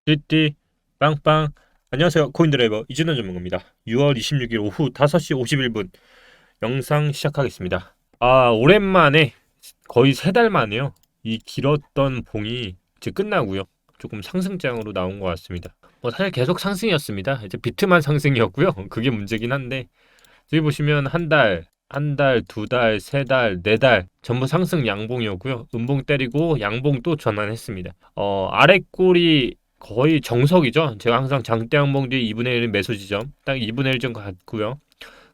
띠띠 빵빵. 안녕하세요, 코인드라이버 이준원 전문가입니다. 6월 26일 오후 5시 51분 영상 시작하겠습니다. 오랜만에 거의 3달 만에요. 이 길었던 봉이 이제 끝나고요. 조금 상승장으로 나온 것 같습니다. 뭐 사실 계속 상승이었습니다. 이제 비트만 상승이었고요. 그게 문제긴 한데 여기 보시면 한 달, 두 달, 세 달, 네 달 전부 상승 양봉이었고요. 음봉 때리고 양봉 또 전환했습니다. 아래 꼬리 거의 정석이죠. 제가 항상 장대 양봉 뒤에 2분의 1 매수 지점 딱 2분의 1 정도 같고요.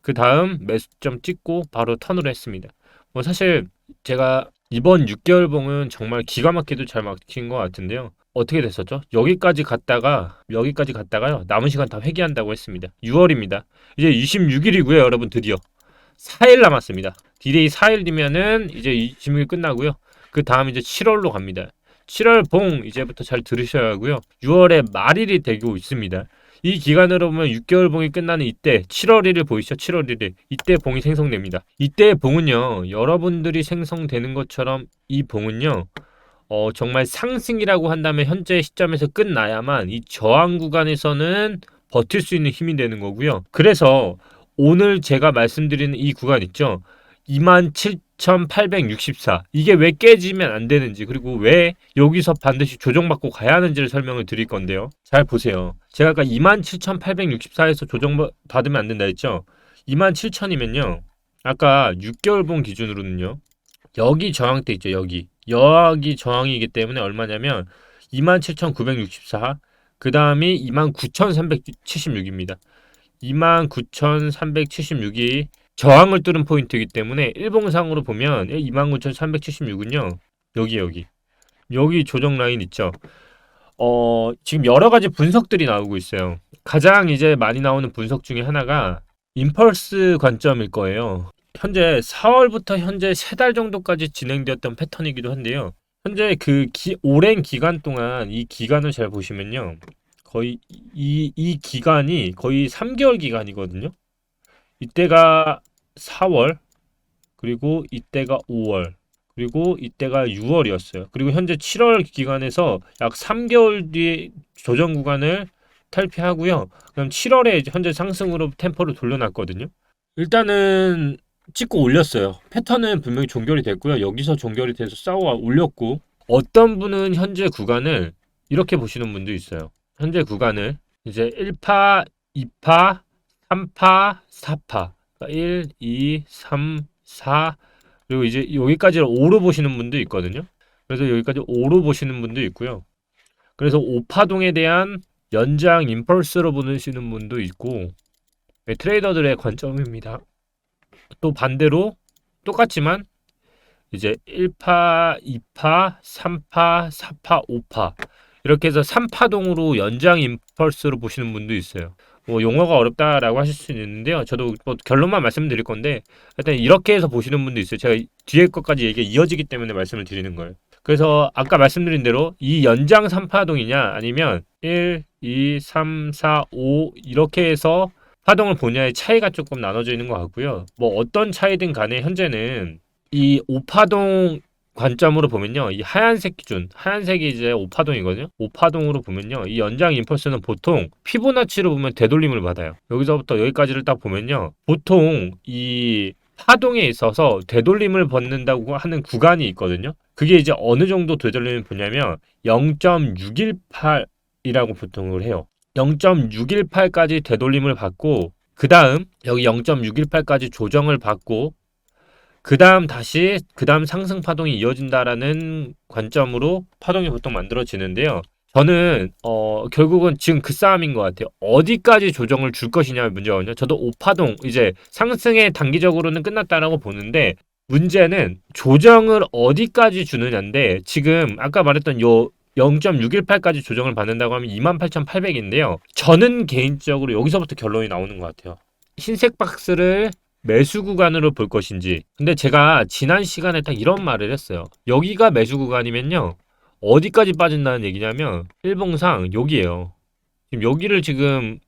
그 다음 매수점 찍고 바로 턴으로 했습니다. 뭐 사실 제가 이번 6개월 봉은 정말 기가 막히도 잘 막힌 것 같은데요. 어떻게 됐었죠? 여기까지 갔다가요. 남은 시간 다 회귀한다고 했습니다. 6월입니다. 이제 26일이고요, 여러분. 드디어 4일 남았습니다. 디데이 4일이면은 이제 26일 끝나고요. 그 다음 이제 7월로 갑니다. 7월 봉 이제부터 잘 들으셔야 하고요. 6월에 말일이 되고 있습니다. 이 기간으로 보면 6개월 봉이 끝나는 이때 7월 1일 보이시죠? 7월 1일 이때 봉이 생성됩니다. 이때의 봉은요, 여러분들이 생성되는 것처럼 이 봉은요, 정말 상승이라고 한다면 현재 시점에서 끝나야만 이 저항 구간에서는 버틸 수 있는 힘이 되는 거고요. 그래서 오늘 제가 말씀드리는 이 구간 있죠? 27,864. 이게 왜 깨지면 안 되는지, 그리고 왜 여기서 반드시 조정받고 가야 하는지를 설명을 드릴 건데요. 잘 보세요. 제가 아까 27,864에서 조정받으면 안 된다 했죠? 27,000이면요. 아까 6개월 본 기준으로는요. 여기 저항대 있죠, 여기 저항이기 때문에 얼마냐면 27,964, 그 다음이 29,376입니다. 29,376이 저항을 뚫은 포인트이기 때문에 일봉상으로 보면 29,376은요, 여기 조정 라인 있죠. 지금 여러 가지 분석들이 나오고 있어요. 가장 이제 많이 나오는 분석 중에 하나가 임펄스 관점일 거예요. 현재 4월부터 현재 3달 정도까지 진행되었던 패턴이기도 한데요. 현재 오랜 기간 동안 이 기간을 잘 보시면요. 거의 이 기간이 거의 3개월 기간이거든요. 이때가 4월, 그리고 이때가 5월, 그리고 이때가 6월이었어요. 그리고 현재 7월 기간에서 약 3개월 뒤에 조정 구간을 탈피하고요. 그럼 7월에 현재 상승으로 템포를 돌려놨거든요. 일단은 찍고 올렸어요. 패턴은 분명히 종결이 됐고요. 여기서 종결이 돼서 쌓아 올렸고, 어떤 분은 현재 구간을 이렇게 보시는 분도 있어요. 현재 구간을 이제 1파, 2파, 3파, 4파, 1, 2, 3, 4, 그리고 이제 여기까지를 5로 보시는 분도 있거든요. 그래서 여기까지 5로 보시는 분도 있고요. 그래서 5파동에 대한 연장 임펄스로 보시는 분도 있고, 네, 트레이더들의 관점입니다. 또 반대로 똑같지만 이제 1파, 2파, 3파, 4파, 5파 이렇게 해서 3파동으로 연장 임펄스로 보시는 분도 있어요. 뭐 용어가 어렵다라고 하실 수 있는데요. 저도 뭐 결론만 말씀드릴 건데 일단 이렇게 해서 보시는 분도 있어요. 제가 뒤에 것까지 얘기가 이어지기 때문에 말씀을 드리는 거예요. 그래서 아까 말씀드린 대로 이 연장 3파동이냐 아니면 1, 2, 3, 4, 5 이렇게 해서 파동을 보냐의 차이가 조금 나눠져 있는 것 같고요. 뭐 어떤 차이든 간에 현재는 이 5파동 관점으로 보면요. 이 하얀색 기준, 하얀색이 이제 5파동이거든요. 5파동으로 보면요. 이 연장 임펄스는 보통 피보나치로 보면 되돌림을 받아요. 여기서부터 여기까지를 딱 보면요. 보통 이 파동에 있어서 되돌림을 받는다고 하는 구간이 있거든요. 그게 이제 어느 정도 되돌림을 보냐면 0.618이라고 보통을 해요. 0.618까지 되돌림을 받고 그 다음 여기 0.618까지 조정을 받고 그 다음 상승 파동이 이어진다라는 관점으로 파동이 보통 만들어지는데요. 저는 결국은 지금 그 싸움인 것 같아요. 어디까지 조정을 줄 것이냐의 문제거든요. 저도 5파동 이제 상승에 단기적으로는 끝났다라고 보는데 문제는 조정을 어디까지 주느냐인데 지금 아까 말했던 요 0.618까지 조정을 받는다고 하면 28,800인데요. 저는 개인적으로 여기서부터 결론이 나오는 것 같아요. 흰색 박스를 매수 구간으로 볼 것인지. 근데 제가 지난 시간에 딱 이런 말을 했어요. 여기가 매수 구간이면요. 어디까지 빠진다는 얘기냐면 일봉상 여기에요. 지금 여기를 지금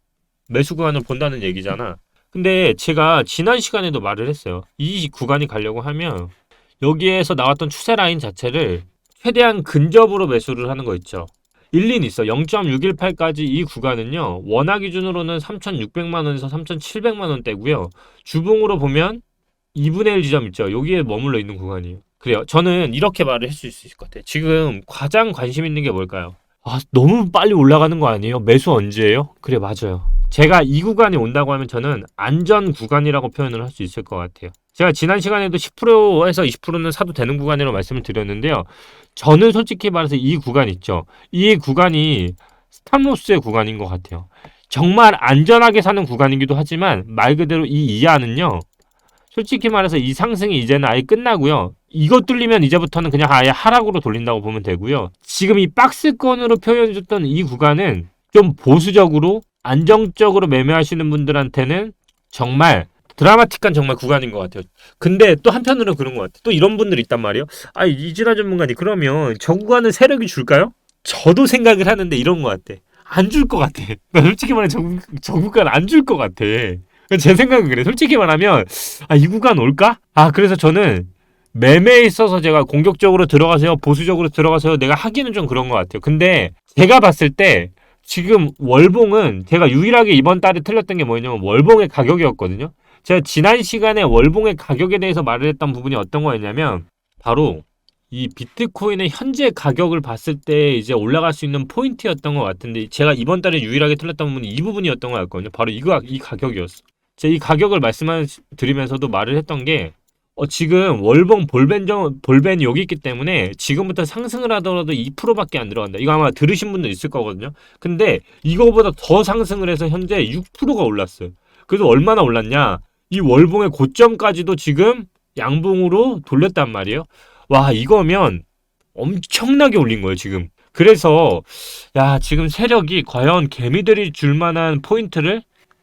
매수 구간을 본다는 얘기잖아. 근데 제가 지난 시간에도 말을 했어요. 이 구간이 가려고 하면 여기에서 나왔던 추세 라인 자체를 최대한 근접으로 매수를 하는 거 있죠. 일리는 있어. 0.618까지 이 구간은요. 원화 기준으로는 3,600만 원에서 3,700만 원대고요. 주봉으로 보면 2분의 1 지점 있죠. 여기에 머물러 있는 구간이에요. 그래요. 저는 이렇게 말을 했을 수 있을 것 같아요. 지금 가장 관심 있는 게 뭘까요? 아, 너무 빨리 올라가는 거 아니에요? 매수 언제예요? 그래, 맞아요. 제가 이 구간이 온다고 하면 저는 안전 구간이라고 표현을 할 수 있을 것 같아요. 제가 지난 시간에도 10%에서 20%는 사도 되는 구간이라고 말씀을 드렸는데요. 저는 솔직히 말해서 이 구간 있죠. 이 구간이 스탑로스의 구간인 것 같아요. 정말 안전하게 사는 구간이기도 하지만 말 그대로 이 이하는요. 솔직히 말해서 이 상승이 이제는 아예 끝나고요. 이거 뚫리면 이제부터는 그냥 아예 하락으로 돌린다고 보면 되고요. 지금 이 박스권으로 표현해줬던 이 구간은 좀 보수적으로 안정적으로 매매하시는 분들한테는 정말 드라마틱한 정말 구간인 것 같아요. 근데 또 한편으로 그런 것 같아요. 또 이런 분들이 있단 말이에요. 아, 이진아 전문가님, 그러면 저 구간은 세력이 줄까요? 저도 생각을 하는데 이런 것 같아. 안 줄 것 같아. 나 솔직히 말해 저 구간 안 줄 것 같아. 제 생각은 그래. 솔직히 말하면 아, 이 구간 올까? 아, 그래서 저는 매매에 있어서 제가 공격적으로 들어가세요, 보수적으로 들어가세요, 내가 하기는 좀 그런 것 같아요. 근데 제가 봤을 때 지금 월봉은 제가 유일하게 이번 달에 틀렸던 게 뭐냐면 월봉의 가격이었거든요. 제가 지난 시간에 월봉의 가격에 대해서 말을 했던 부분이 어떤 거였냐면 바로 이 비트코인의 현재 가격을 봤을 때 이제 올라갈 수 있는 포인트였던 것 같은데 제가 이번 달에 유일하게 틀렸던 부분이 이 부분이었던 것 같거든요. 바로 이 가격이었어. 제가 이 가격을 말씀드리면서도 말을 했던 게 지금 월봉 볼벤이 여기 있기 때문에 지금부터 상승을 하더라도 2%밖에 안 들어간다. 이거 아마 들으신 분들 있을 거거든요. 근데 이거보다 더 상승을 해서 현재 6%가 올랐어요. 그래서 얼마나 올랐냐? 이 월봉의 고점까지도 지금 양봉으로 돌렸단 말이에요. 와, 이거면 엄청나게 올린 거예요, 지금. 그래서 야, 지금 세력이 과연 개미들이 줄 만한 포인트를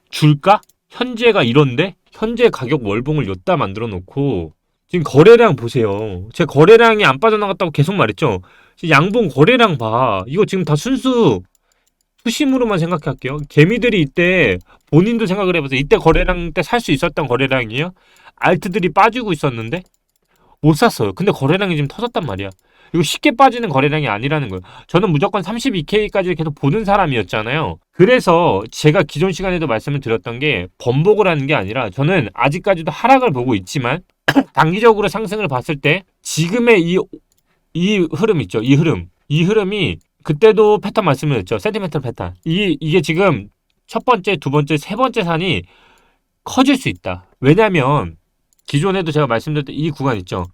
줄까? 현재가 이런데 현재 가격 월봉을 여기다 만들어 놓고 지금 거래량 보세요. 제 거래량이 안 빠져나갔다고 계속 말했죠. 지금 양봉 거래량 봐. 이거 지금 다 순수 수심으로만 생각할게요. 개미들이 이때 본인도 생각을 해보세요. 이때 거래량 때 살 수 있었던 거래량이에요. 알트들이 빠지고 있었는데 못 샀어요. 근데 거래량이 지금 터졌단 말이야. 이거 쉽게 빠지는 거래량이 아니라는 거예요. 저는 무조건 32K까지 계속 보는 사람이었잖아요. 그래서 제가 기존 시간에도 말씀을 드렸던 게 번복을 하는 게 아니라 저는 아직까지도 하락을 보고 있지만 단기적으로 상승을 봤을 때 지금의 이 흐름 있죠. 이 흐름이 그때도 패턴 말씀을 드렸죠. 센티멘털 패턴. 이게 지금 첫 번째, 두 번째, 세 번째 산이 커질 수 있다. 왜냐면 기존에도 제가 말씀드렸던 이 구간 있죠.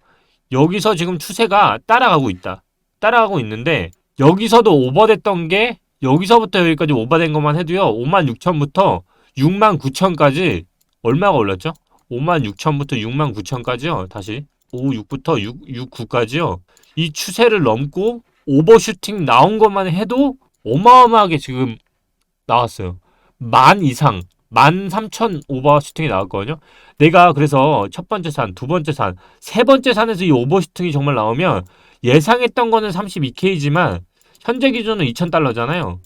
여기서 지금 추세가 따라가고 있다. 따라가고 있는데 여기서도 오버됐던 게 여기서부터 여기까지 오버된 것만 해도요. 56,000부터 69,000까지 얼마가 올랐죠? 56,000부터 69,000까지요. 다시 56부터 69까지요. 이 추세를 넘고 오버슈팅 나온 것만 해도 어마어마하게 지금 나왔어요. 만 이상 13,000 오버슈팅이 나왔거든요. 내가 그래서 첫 번째 산, 두 번째 산, 세 번째 산에서 이 오버슈팅이 정말 나오면 예상했던 거는 32K지만 현재 기준은 2,000달러잖아요.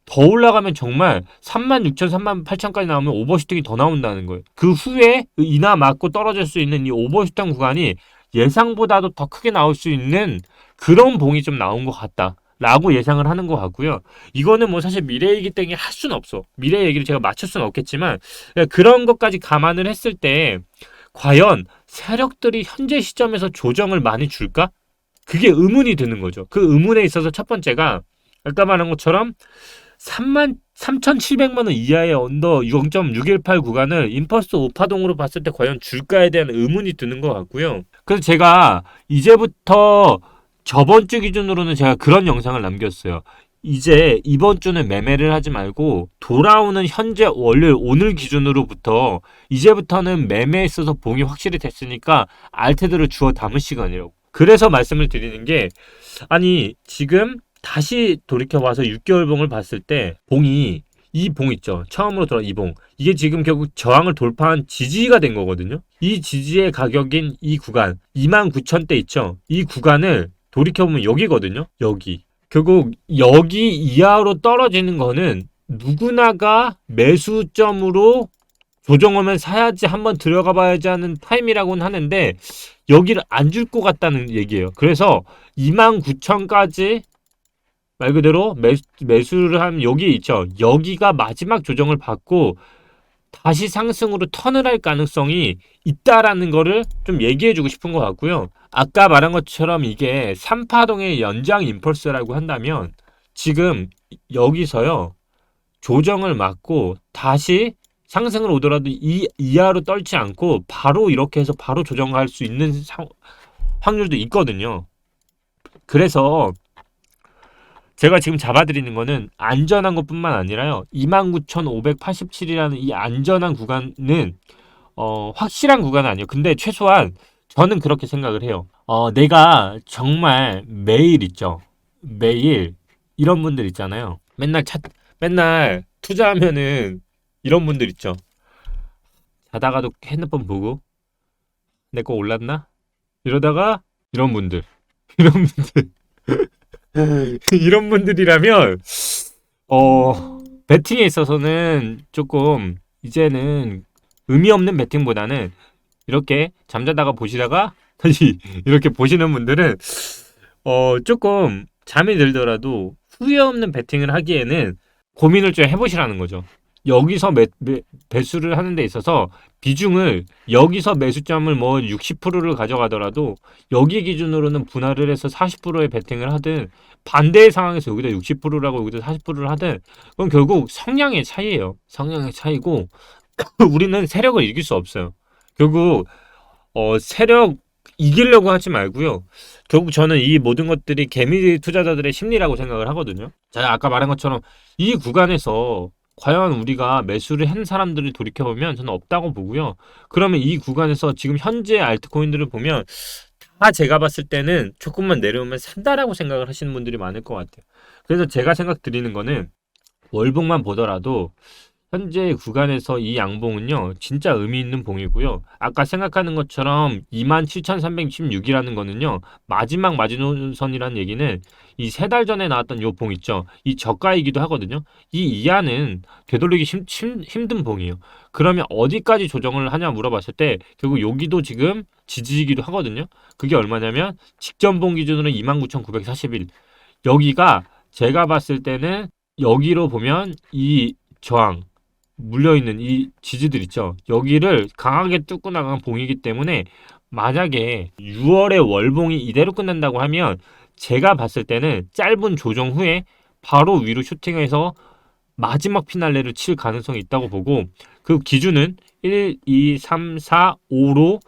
더 올라가면 정말 36,000, 38,000까지 나오면 오버슈팅이 더 나온다는 거예요. 그 후에 인하 맞고 떨어질 수 있는 이 오버슈팅 구간이 예상보다도 더 크게 나올 수 있는 그런 봉이 좀 나온 것 같다. 라고 예상을 하는 것 같고요. 이거는 뭐 사실 미래 얘기 때문에 할 수는 없어. 미래 얘기를 제가 맞출 수는 없겠지만 그런 것까지 감안을 했을 때 과연 세력들이 현재 시점에서 조정을 많이 줄까? 그게 의문이 드는 거죠. 그 의문에 있어서 첫 번째가 아까 말한 것처럼 3,700만 원 이하의 언더 0.618 구간을 임펄스 5파동으로 봤을 때 과연 줄까에 대한 의문이 드는 것 같고요. 그래서 제가 이제부터 저번 주 기준으로는 제가 그런 영상을 남겼어요. 이제 이번 주는 매매를 하지 말고 돌아오는 현재 월요일 오늘 기준으로부터 이제부터는 매매에 있어서 봉이 확실히 됐으니까 알트들을 주워 담을 시간이라고. 그래서 말씀을 드리는 게 아니 지금 다시 돌이켜봐서 6개월 봉을 봤을 때 봉이 이 봉 있죠. 처음으로 들어 이 봉. 이게 지금 결국 저항을 돌파한 지지가 된 거거든요. 이 지지의 가격인 이 구간 29,000대 있죠. 이 구간을 돌이켜보면 여기거든요. 여기. 결국 여기 이하로 떨어지는 거는 누구나가 매수점으로 조정하면 사야지 한번 들어가 봐야지 하는 타임이라고는 하는데 여기를 안 줄 것 같다는 얘기예요. 그래서 29,000까지 말 그대로 매수를 한 여기 있죠. 여기가 마지막 조정을 받고 다시 상승으로 턴을 할 가능성이 있다라는 거를 좀 얘기해주고 싶은 것 같고요. 아까 말한 것처럼 이게 3파동의 연장 임펄스라고 한다면 지금 여기서요 조정을 맞고 다시 상승을 오더라도 이 이하로 떨지 않고 바로 이렇게 해서 바로 조정할 수 있는 확률도 있거든요. 그래서 제가 지금 잡아드리는 거는 안전한 것뿐만 아니라요. 29,587이라는 이 안전한 구간은 확실한 구간은 아니에요. 근데 최소한 저는 그렇게 생각을 해요. 내가 정말 매일 있죠. 매일 이런 분들 있잖아요. 맨날 투자하면은 이런 분들 있죠. 자다가도 핸드폰 보고 내 거 올랐나? 이러다가 이런 분들 이런 분들 이런 분들이라면 배팅에 있어서는 조금 이제는 의미 없는 배팅보다는 이렇게 잠자다가 보시다가 다시 이렇게 보시는 분들은 조금 잠이 들더라도 후회 없는 배팅을 하기에는 고민을 좀 해보시라는 거죠. 여기서 배수를 하는 데 있어서 비중을 여기서 매수점을 뭐 60%를 가져가더라도 여기 기준으로는 분할을 해서 40%의 배팅을 하든 반대의 상황에서 여기다 60%라고 여기다 40%를 하든 그건 결국 성향의 차이예요. 성향의 차이고 우리는 세력을 이길 수 없어요. 결국 세력 이기려고 하지 말고요. 결국 저는 이 모든 것들이 개미 투자자들의 심리라고 생각을 하거든요. 제가 아까 말한 것처럼 이 구간에서 과연 우리가 매수를 한 사람들을 돌이켜보면 저는 없다고 보고요. 그러면 이 구간에서 지금 현재 알트코인들을 보면 다 제가 봤을 때는 조금만 내려오면 산다라고 생각을 하시는 분들이 많을 것 같아요. 그래서 제가 생각 드리는 거는 월봉만 보더라도 현재 구간에서 이 양봉은요 진짜 의미 있는 봉이고요. 아까 생각하는 것처럼 27,316이라는 거는요 마지막 마지노선이라는 얘기는 이 세 달 전에 나왔던 요 봉 있죠. 이 저가이기도 하거든요. 이 이하는 되돌리기 힘든 봉이에요. 그러면 어디까지 조정을 하냐 물어봤을 때 결국 여기도 지금 지지이기도 하거든요. 그게 얼마냐면 직전 봉 기준으로 29,941. 여기가 제가 봤을 때는 여기로 보면 이 저항 물려있는 이 지지들 있죠. 여기를 강하게 뚫고 나간 봉이기 때문에 만약에 6월에 월봉이 이대로 끝난다고 하면 제가 봤을 때는 짧은 조정 후에 바로 위로 슈팅해서 마지막 피날레를 칠 가능성이 있다고 보고 그 기준은 1, 2, 3, 4, 5로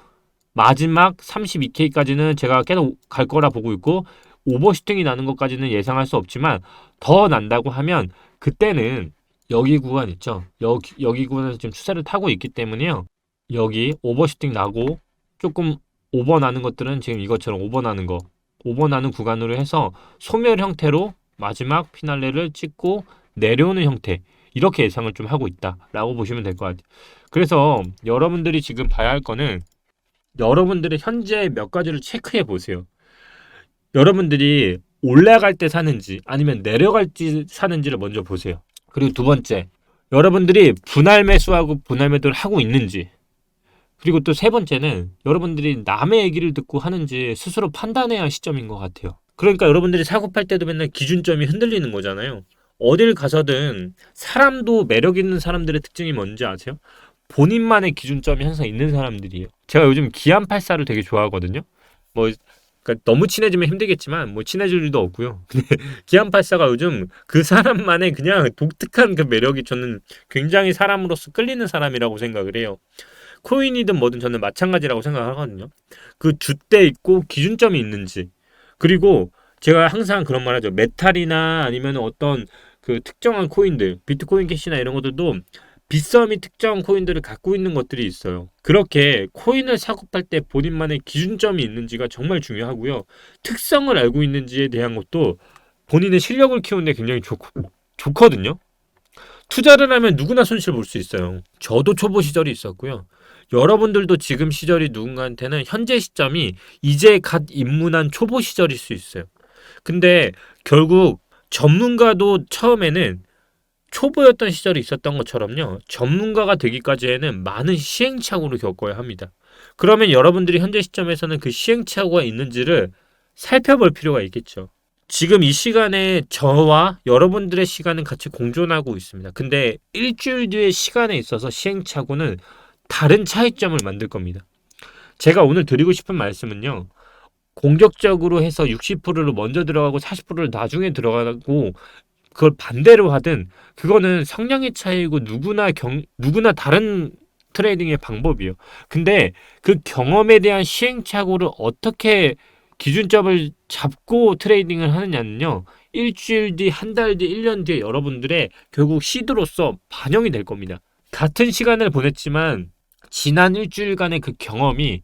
마지막 32K까지는 제가 계속 갈 거라 보고 있고 오버슈팅이 나는 것까지는 예상할 수 없지만 더 난다고 하면 그때는 여기 구간 있죠. 여기 구간에서 지금 추세를 타고 있기 때문에요. 여기 오버슈팅 나고 조금 오버 나는 것들은 지금 이것처럼 오버 나는 구간으로 해서 소멸 형태로 마지막 피날레를 찍고 내려오는 형태 이렇게 예상을 좀 하고 있다라고 보시면 될 것 같아요. 그래서 여러분들이 지금 봐야 할 거는 여러분들의 현재 몇 가지를 체크해 보세요. 여러분들이 올라갈 때 사는지 아니면 내려갈 때 사는지를 먼저 보세요. 그리고 두 번째, 여러분들이 분할 매수하고 분할 매도를 하고 있는지. 그리고 또 세 번째는 여러분들이 남의 얘기를 듣고 하는지 스스로 판단해야 할 시점인 것 같아요. 그러니까 여러분들이 사고 팔 때도 맨날 기준점이 흔들리는 거잖아요. 어딜 가서든 사람도 매력 있는 사람들의 특징이 뭔지 아세요? 본인만의 기준점이 항상 있는 사람들이에요. 제가 요즘 기안84를 되게 좋아하거든요. 뭐 그러니까 너무 친해지면 힘들겠지만 뭐 친해질 일도 없고요. 근데 기안84가 요즘 그 사람만의 그냥 독특한 그 매력이 저는 굉장히 사람으로서 끌리는 사람이라고 생각을 해요. 코인이든 뭐든 저는 마찬가지라고 생각하거든요. 그 줏대 있고 기준점이 있는지 그리고 제가 항상 그런 말 하죠. 메탈이나 아니면 어떤 그 특정한 코인들 비트코인 캐시나 이런 것들도 빗썸이 특정 코인들을 갖고 있는 것들이 있어요. 그렇게 코인을 사고 팔 때 본인만의 기준점이 있는지가 정말 중요하고요. 특성을 알고 있는지에 대한 것도 본인의 실력을 키우는데 굉장히 좋거든요. 투자를 하면 누구나 손실 볼 수 있어요. 저도 초보 시절이 있었고요. 여러분들도 지금 시절이 누군가한테는 현재 시점이 이제 갓 입문한 초보 시절일 수 있어요. 근데 결국 전문가도 처음에는 초보였던 시절이 있었던 것처럼요. 전문가가 되기까지에는 많은 시행착오를 겪어야 합니다. 그러면 여러분들이 현재 시점에서는 그 시행착오가 있는지를 살펴볼 필요가 있겠죠. 지금 이 시간에 저와 여러분들의 시간은 같이 공존하고 있습니다. 근데 일주일 뒤의 시간에 있어서 시행착오는 다른 차이점을 만들 겁니다. 제가 오늘 드리고 싶은 말씀은요. 공격적으로 해서 60%를 먼저 들어가고 40%를 나중에 들어가고 그걸 반대로 하든 그거는 성향의 차이고 누구나 다른 트레이딩의 방법이에요. 근데 그 경험에 대한 시행착오를 어떻게 기준점을 잡고 트레이딩을 하느냐는요. 일주일 뒤, 한 달 뒤, 1년 뒤에 여러분들의 결국 시드로서 반영이 될 겁니다. 같은 시간을 보냈지만 지난 일주일간의 그 경험이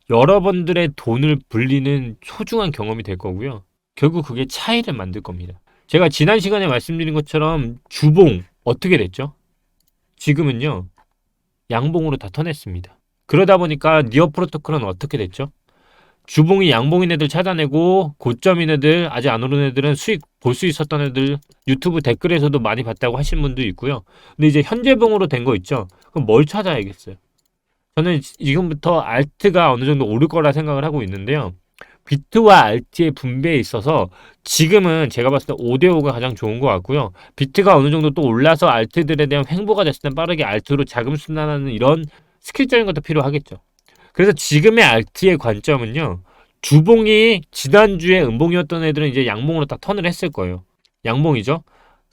여러분들의 돈을 불리는 소중한 경험이 될 거고요. 결국 그게 차이를 만들 겁니다. 제가 지난 시간에 말씀드린 것처럼 주봉 어떻게 됐죠? 지금은요. 양봉으로 다 턴했습니다. 그러다 보니까 니어 프로토콜은 어떻게 됐죠? 주봉이 양봉인 애들 찾아내고 고점인 애들 아직 안 오른 애들은 수익 볼 수 있었던 애들 유튜브 댓글에서도 많이 봤다고 하신 분도 있고요. 근데 이제 현재봉으로 된 거 있죠? 그럼 뭘 찾아야겠어요? 저는 지금부터 알트가 어느 정도 오를 거라 생각을 하고 있는데요. 비트와 알트의 분배에 있어서 지금은 제가 봤을 때 5대5가 가장 좋은 것 같고요. 비트가 어느 정도 또 올라서 알트들에 대한 횡보가 됐을 때 빠르게 알트로 자금 순환하는 이런 스킬적인 것도 필요하겠죠. 그래서 지금의 알트의 관점은요. 주봉이 지난주에 음봉이었던 애들은 이제 양봉으로 딱 턴을 했을 거예요. 양봉이죠.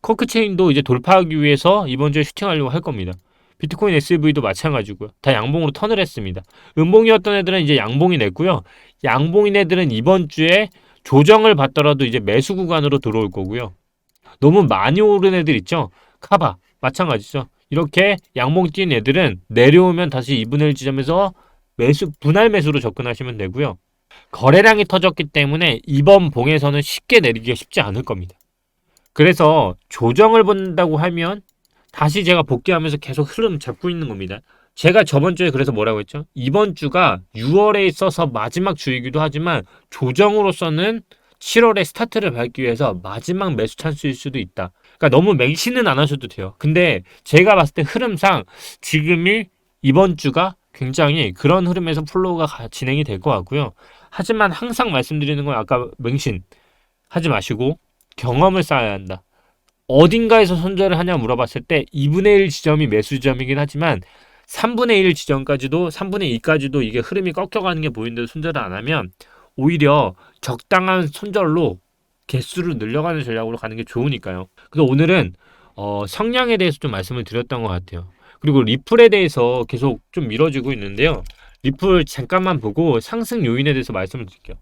커크체인도 이제 돌파하기 위해서 이번 주에 슈팅하려고 할 겁니다. 비트코인 SV도 마찬가지고요. 다 양봉으로 턴을 했습니다. 음봉이었던 애들은 이제 양봉이 냈고요. 양봉인 애들은 이번 주에 조정을 받더라도 이제 매수 구간으로 들어올 거고요. 너무 많이 오른 애들 있죠? 카바 마찬가지죠. 이렇게 양봉 뛴 애들은 내려오면 다시 2분의 1 지점에서 분할 매수로 접근하시면 되고요. 거래량이 터졌기 때문에 이번 봉에서는 쉽게 내리기가 쉽지 않을 겁니다. 그래서 조정을 본다고 하면 다시 제가 복귀하면서 계속 흐름 잡고 있는 겁니다. 제가 저번 주에 그래서 뭐라고 했죠? 이번 주가 6월에 있어서 마지막 주이기도 하지만 조정으로서는 7월에 스타트를 밟기 위해서 마지막 매수 찬스일 수도 있다. 그러니까 너무 맹신은 안 하셔도 돼요. 근데 제가 봤을 때 흐름상 지금이 이번 주가 굉장히 그런 흐름에서 플로우가 진행이 될 것 같고요. 하지만 항상 말씀드리는 건 아까 맹신 하지 마시고 경험을 쌓아야 한다. 어딘가에서 손절을 하냐 물어봤을 때 2분의 1 지점이 매수 지점이긴 하지만 3분의 1 지점까지도 3분의 2까지도 이게 흐름이 꺾여가는 게 보이는데도 손절을 안 하면 오히려 적당한 손절로 개수를 늘려가는 전략으로 가는 게 좋으니까요. 그래서 오늘은 성향에 대해서 좀 말씀을 드렸던 것 같아요. 그리고 리플에 대해서 계속 좀 미뤄지고 있는데요. 리플 잠깐만 보고 상승 요인에 대해서 말씀을 드릴게요.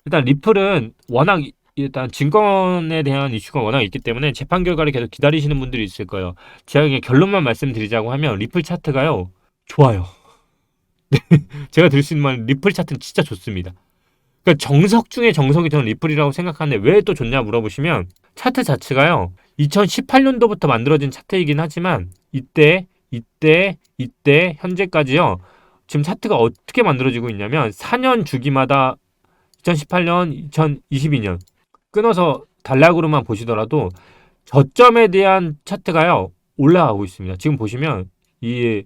일단 리플은 워낙 일단 증권에 대한 이슈가 워낙 있기 때문에 재판 결과를 계속 기다리시는 분들이 있을 거예요. 제가 그냥 결론만 말씀드리자고 하면 리플 차트가요. 좋아요. 제가 드릴 수 있는 말은 리플 차트는 진짜 좋습니다. 그러니까 정석 중에 정석이 저는 리플이라고 생각하는데 왜 또 좋냐 물어보시면 차트 자체가요. 2018년도부터 만들어진 차트이긴 하지만 이때 현재까지요. 지금 차트가 어떻게 만들어지고 있냐면 4년 주기마다 2018년, 2022년 끊어서 단락으로만 보시더라도 저점에 대한 차트가요. 올라가고 있습니다. 지금 보시면 이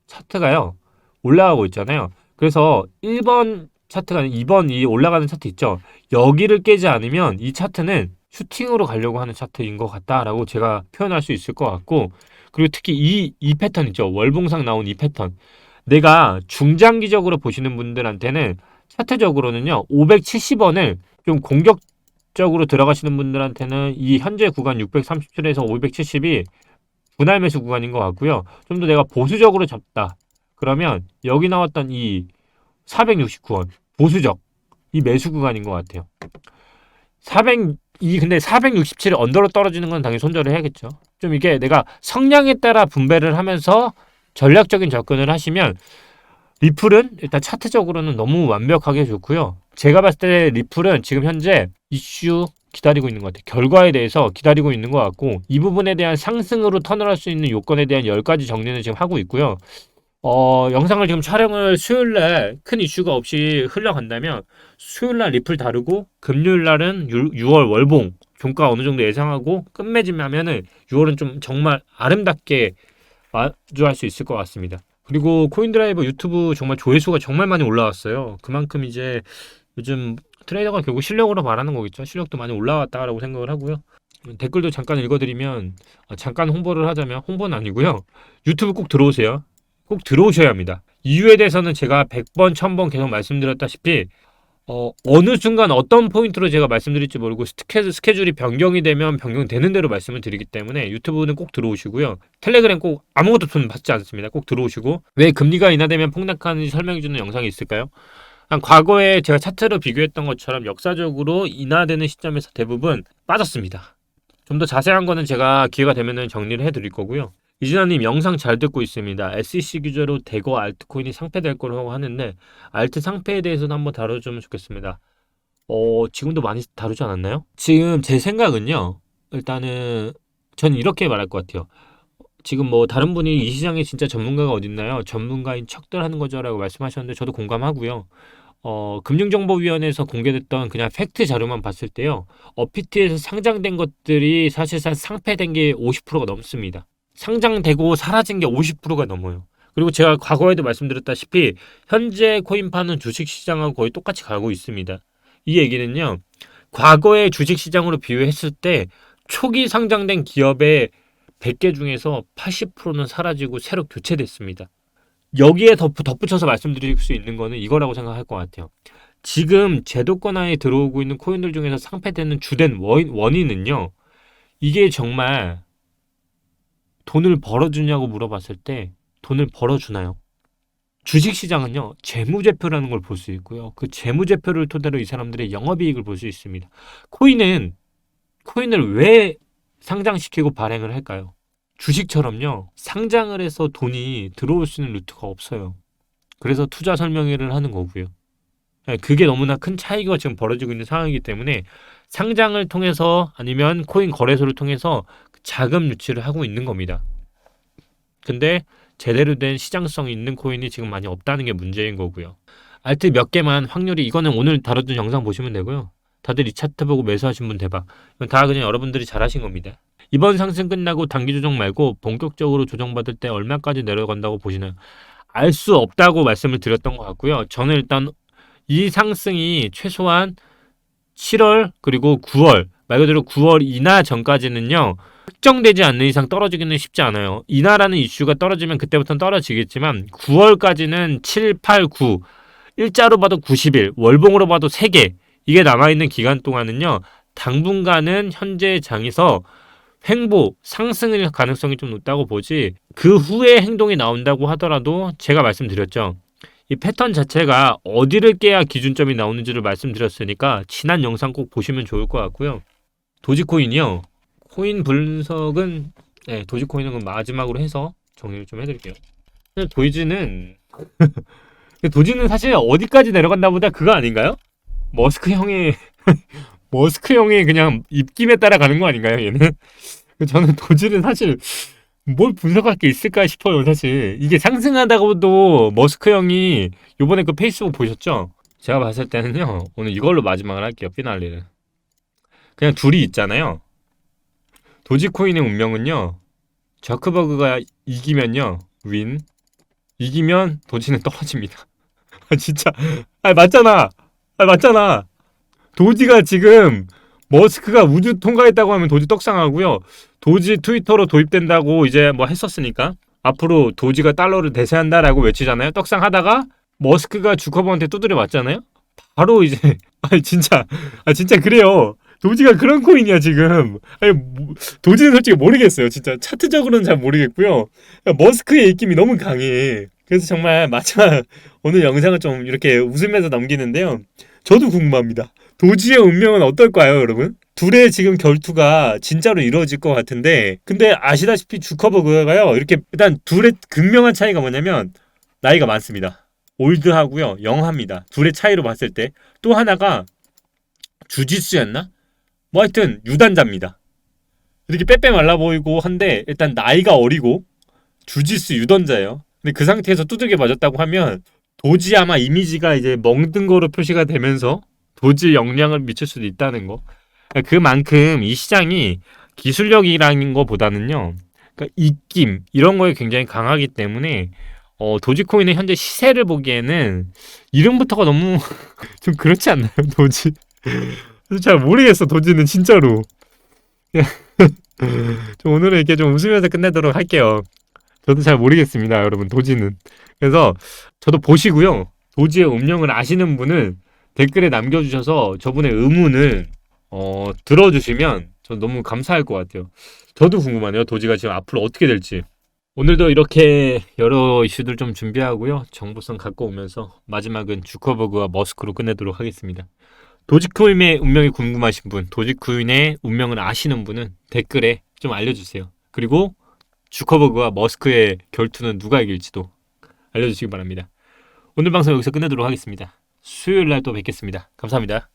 차트가요. 올라가고 있잖아요. 그래서 1번 차트가 2번 이 올라가는 차트 있죠. 여기를 깨지 않으면 이 차트는 슈팅으로 가려고 하는 차트인 것 같다라고 제가 표현할 수 있을 것 같고 그리고 특히 이 패턴 있죠. 월봉상 나온 이 패턴. 내가 중장기적으로 보시는 분들한테는 차트적으로는요. 570원을 좀 공격적으로 들어가시는 분들한테는 이 현재 구간 637에서 570이 분할 매수 구간인 것 같고요. 좀 더 내가 보수적으로 잡다. 그러면 여기 나왔던 이 469원 보수적 이 매수 구간인 것 같아요. 근데 467이 언더로 떨어지는 건 당연히 손절을 해야겠죠. 좀 이게 내가 성량에 따라 분배를 하면서 전략적인 접근을 하시면 리플은 일단 차트적으로는 너무 완벽하게 좋고요. 제가 봤을 때 리플은 지금 현재 이슈 기다리고 있는 것 같아요. 결과에 대해서 기다리고 있는 것 같고 이 부분에 대한 상승으로 턴을할 수 있는 요건에 대한 10가지 정리는 지금 하고 있고요. 영상을 지금 촬영을 수요일날 큰 이슈가 없이 흘러간다면 수요일날 리플 다루고 금요일날은 6월 월봉 종가 어느 정도 예상하고 끝맺음하면은 6월은 좀 정말 아름답게 마주할 수 있을 것 같습니다. 그리고 코인드라이버 유튜브 정말 조회수가 정말 많이 올라왔어요. 그만큼 이제 요즘 트레이더가 결국 실력으로 말하는 거겠죠. 실력도 많이 올라왔다라고 생각을 하고요. 댓글도 잠깐 읽어드리면 잠깐 홍보를 하자면 홍보는 아니고요. 유튜브 꼭 들어오세요. 꼭 들어오셔야 합니다. 이유에 대해서는 제가 100번, 1000번 계속 말씀드렸다시피 어느 순간 어떤 포인트로 제가 말씀드릴지 모르고 스케줄이 변경이 되면 변경되는 대로 말씀을 드리기 때문에 유튜브는 꼭 들어오시고요. 텔레그램 꼭 아무것도 돈 받지 않습니다. 꼭 들어오시고 왜 금리가 인하되면 폭락하는지 설명해주는 영상이 있을까요? 과거에 제가 차트로 비교했던 것처럼 역사적으로 인하되는 시점에서 대부분 빠졌습니다. 좀 더 자세한 거는 제가 기회가 되면 정리를 해드릴 거고요. 이진아님 영상 잘 듣고 있습니다. SEC 규제로 대거 알트코인이 상폐될 거라고 하는데 알트 상폐에 대해서는 한번 다뤄주면 좋겠습니다. 지금도 많이 다루지 않았나요? 지금 제 생각은요. 일단은 저는 이렇게 말할 것 같아요. 지금 뭐 다른 분이 이 시장에 진짜 전문가가 어딨나요? 전문가인 척들 하는 거죠 라고 말씀하셨는데 저도 공감하고요. 금융정보위원회에서 공개됐던 그냥 팩트 자료만 봤을 때요. PT에서 상장된 것들이 사실상 상폐된 게 50%가 넘습니다. 상장되고 사라진 게 50%가 넘어요. 그리고 제가 과거에도 말씀드렸다시피 현재 코인파는 주식시장하고 거의 똑같이 가고 있습니다. 이 얘기는요. 과거의 주식시장으로 비유했을 때 초기 상장된 기업의 100개 중에서 80%는 사라지고 새로 교체됐습니다. 여기에 덧붙여서 말씀드릴 수 있는 거는 이거라고 생각할 것 같아요. 지금 제도권 하에 들어오고 있는 코인들 중에서 상폐되는 주된 원인은요. 이게 정말 돈을 벌어주냐고 물어봤을 때 돈을 벌어주나요? 주식시장은요. 재무제표라는 걸 볼 수 있고요. 그 재무제표를 토대로 이 사람들의 영업이익을 볼 수 있습니다. 코인을 왜 상장시키고 발행을 할까요? 주식처럼요. 상장을 해서 돈이 들어올 수 있는 루트가 없어요. 그래서 투자 설명회를 하는 거고요. 그게 너무나 큰 차이가 지금 벌어지고 있는 상황이기 때문에 상장을 통해서 아니면 코인 거래소를 통해서 자금 유치를 하고 있는 겁니다. 근데 제대로 된 시장성이 있는 코인이 지금 많이 없다는 게 문제인 거고요. 알트 몇 개만 확률이 이거는 오늘 다뤘던 영상 보시면 되고요. 다들 이 차트 보고 매수하신 분 대박. 이건 다 그냥 여러분들이 잘하신 겁니다. 이번 상승 끝나고 단기 조정 말고 본격적으로 조정받을 때 얼마까지 내려간다고 보시나요? 알 수 없다고 말씀을 드렸던 것 같고요. 저는 일단 이 상승이 최소한 7월 그리고 9월 말 그대로 9월 이나 전까지는요. 특정되지 않는 이상 떨어지기는 쉽지 않아요. 이나라는 이슈가 떨어지면 그때부터는 떨어지겠지만 9월까지는 7, 8, 9 일자로 봐도 90일 월봉으로 봐도 3개 이게 남아있는 기간 동안은요. 당분간은 현재 장에서 횡보, 상승일 가능성이 좀 높다고 보지 그 후에 행동이 나온다고 하더라도 제가 말씀드렸죠. 이 패턴 자체가 어디를 깨야 기준점이 나오는지를 말씀드렸으니까 지난 영상 꼭 보시면 좋을 것 같고요. 도지코인이요. 코인 분석은 도지코인은 마지막으로 해서 정리를 좀 해드릴게요. 도지는 도지는 사실 어디까지 내려간다 보다 그거 아닌가요? 머스크 형의 그냥 입김에 따라가는 거 아닌가요 얘는? 저는 도지는 사실 뭘 분석할 게 있을까 싶어요. 사실 이게 상승하다고도 머스크 형이 요번에 그 페이스북 보셨죠? 제가 봤을 때는요 오늘 이걸로 마지막을 할게요. 피날레를 그냥 둘이 있잖아요. 도지코인의 운명은요 저크버그가 이기면요 윈 이기면 도지는 떨어집니다. 진짜 맞잖아. 도지가 지금 머스크가 우주 통과했다고 하면 도지 떡상하고요. 도지 트위터로 도입된다고 이제 뭐 했었으니까 앞으로 도지가 달러를 대세한다라고 외치잖아요. 떡상하다가 머스크가 주커버한테 두드려 맞잖아요. 바로 이제 진짜 그래요. 도지가 그런 코인이야 지금. 도지는 솔직히 모르겠어요. 진짜 차트적으로는 잘 모르겠고요. 머스크의 입김이 너무 강해. 그래서 정말 마지막 오늘 영상을 좀 이렇게 웃으면서 넘기는데요. 저도 궁금합니다. 도지의 운명은 어떨까요, 여러분? 둘의 지금 결투가 진짜로 이루어질 것 같은데, 근데 아시다시피 주커버그가요, 이렇게 일단 둘의 극명한 차이가 뭐냐면 나이가 많습니다. 올드하고요, 영합니다. 둘의 차이로 봤을 때 또 하나가 주짓수였나? 뭐 하여튼 유단자입니다. 이렇게 빼빼 말라 보이고 한데 일단 나이가 어리고 주짓수 유단자예요. 근데 그 상태에서 두들겨 맞았다고 하면 도지 아마 이미지가 이제 멍든 거로 표시가 되면서 도지에 영향을 미칠 수도 있다는 거. 그만큼 이 시장이 기술력이라는 것보다는요. 그러니까 입김 이런 거에 굉장히 강하기 때문에 도지코인의 현재 시세를 보기에는 이름부터가 너무 좀 그렇지 않나요? 도지. 잘 모르겠어. 도지는 진짜로. 좀 오늘은 이렇게 좀 웃으면서 끝내도록 할게요. 저도 잘 모르겠습니다, 여러분. 도지는. 그래서 저도 보시고요. 도지의 운명을 아시는 분은 댓글에 남겨주셔서 저분의 의문을 들어주시면 전 너무 감사할 것 같아요. 저도 궁금하네요. 도지가 지금 앞으로 어떻게 될지. 오늘도 이렇게 여러 이슈들 좀 준비하고요. 정보성 갖고 오면서 마지막은 주커버그와 머스크로 끝내도록 하겠습니다. 도지코인의 운명이 궁금하신 분, 도지코인의 운명을 아시는 분은 댓글에 좀 알려주세요. 그리고 주커버그와 머스크의 결투는 누가 이길지도 알려주시기 바랍니다. 오늘 방송 여기서 끝내도록 하겠습니다. 수요일 날 또 뵙겠습니다. 감사합니다.